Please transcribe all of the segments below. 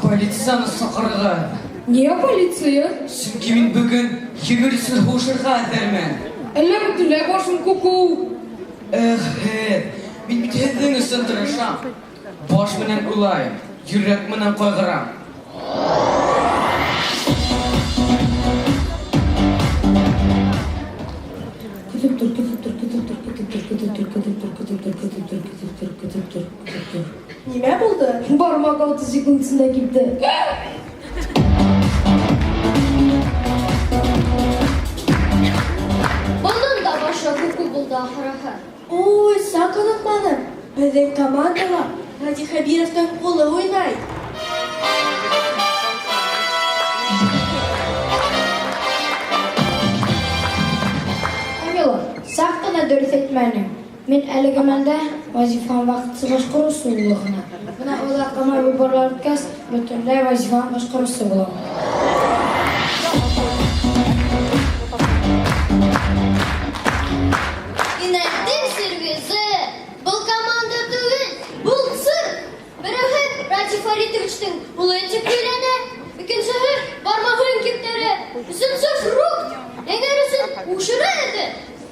Полицияны сақырға. Не полиция? Чөнки мин бүген йөгерсез һушырга әзермен. Әллә бөтенләй башым куку. Мин бит һеҙҙең өсөн тырышам. Баш менән уйлайым, йөрәк менән ҡайғырам. Нимә булды? Бармак 6 секундсында китте. Bunun da başa kuku buldu ahırı. Ой, сак unutmadım. Bizim komandala Hacı Habirov'dan kola oynaydı. Амила, сақ қана дөрес етмәнем. Мен әлегімәнді вазифан вақытсы башқару сұлулығына. Бұна олаққама выборлар өткәс, бүтінләй вазифан башқарусы болам. İnettin servisi. Бұл команда түгіл, бұл сыр. Бірігі Радик Фаритовичтің бұл етіп көйләне. Икенсігі бармағын кептері. Үшінші рук. Еңерісін ұшыры еді.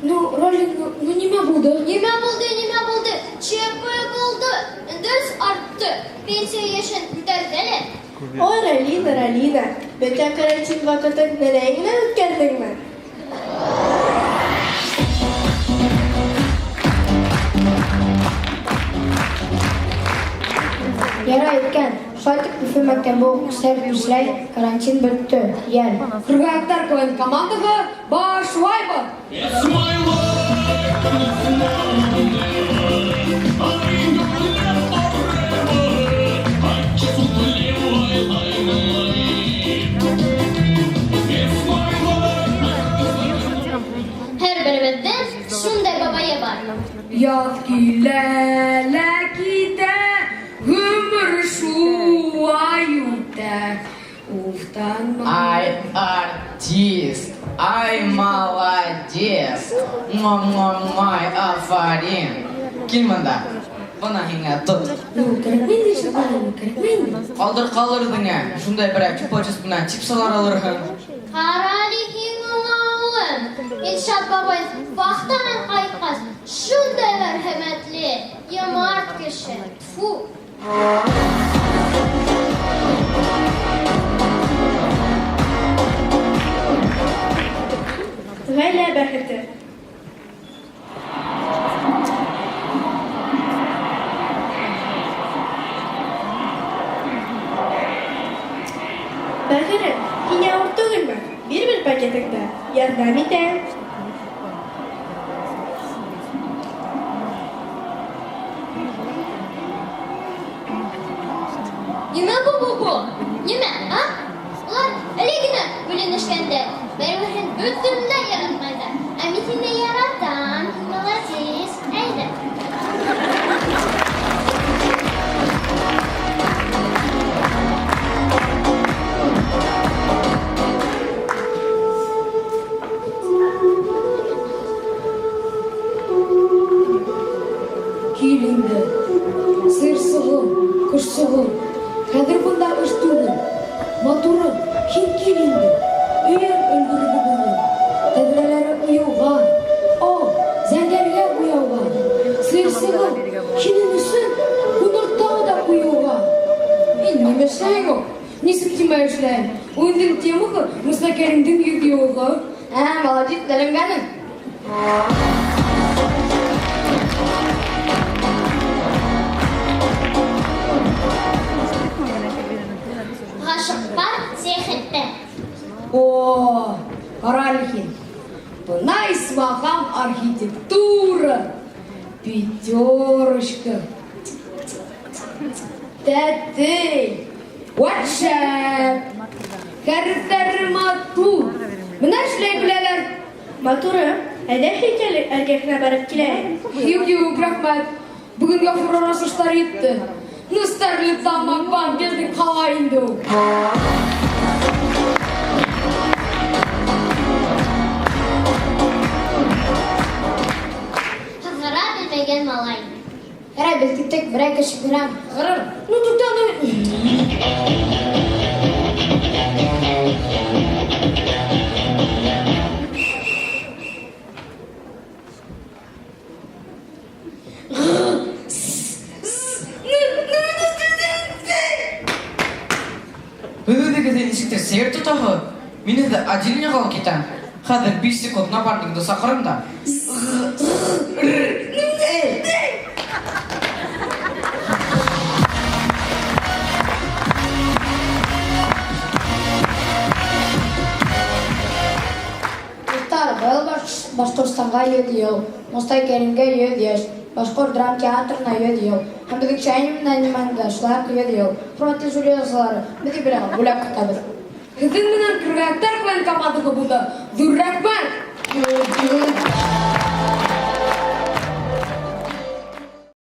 Ну, Ралик, ну нимә булды? Нимә булды? ЧП болды. Үндіс артты. Пенсия яшын күтәргәлі. Ой, Ралина. Бөтен карантин вакытын нәләйгенә үткәрдеңме? Яра екен. Шайтып үфі мәктәбі оқысар күшләй карантин бітті. Яр. Хыргаяктар көйін командаға башуайбы. Her birimizdin şunday babaya var. Яҙ килә, лә китә, ғүмер шулай үтә. Уфтанма. Ай, артист, ай, молодец. Май, афарин. Кил мында. Бына һиңә тот. Ну, кәрәкмәйін дейші қалайын, кәрәкмәйін. Ҡалдыр-ҡалырҙың шундай берәй чупа-чус менән чипсалар алырһың. Ҡарали һин уңауын. Илшат бабай ваҡтанан ҡайтҡас, шундай мәрхәмәтле, йомарт кеше. Тфу. Ғәйлә бәхете. Бәхере, һин ауыр түгелме? Bir пакетыңды. Ярдәм итәм. Нимә бу? Нимә, а? Улар әлегенә бүленешкәндә, бер-берен бөтөнләй яратмайҙар. Ә мин һине яратам, молодец. Әйҙә. Кил инде. Сырсығым, құшсығым. Хәҙер бында эш түгел. Матурым, һин кил инде. Өйөң өлгөрөгө булды. Тәҙрәләре уйылған. Зәңгәргә буялған. Сырсығым, һинең өсөн күмертау да ҡуйылған. Мин нимә эшләйем ул? Нисек тимә эшләйем? Уйындың темаһы Муса Кәримдең йөҙйыуығы. Молодец, дәләнгәнең. Ғашиҡтар сәхеттә. Ҡарале һин. Бына исмаһам архитектура. Пятерочка. Тәтей. Вот шәп. Хәрефтәре матур. Менә эшләй беләләр. Матуры, әйдә һәйкәле әргәһенә барып киләйек. Юк, рәхмәт. Бүгенгә фурорасыштар етте. Ну, старлы тамак банкердің қалай инде ул? Ҡыҙғара белмәгән малай. Кара белкиттек бір айка шықырам. Ғырыр. Ну тұқтаны... Өйдегі нешіктер сер тұтағы. Мені де әделіне қал кетен. Қазір 5 секунд напарнигді сақырым да. Мұхтар, бұл Башқұртстанға 7 ел, Мұстай Керімге 7 ел, Башқұрт драм театрына 7 ел, Хамдыгік Шайнымын анимандашылар 7 ел. Құрметті жюриялсылары, біді біріға бұлап күтабыр. Кізің менен кіргәктер қойын командығы бұлды. Дүррәк бар!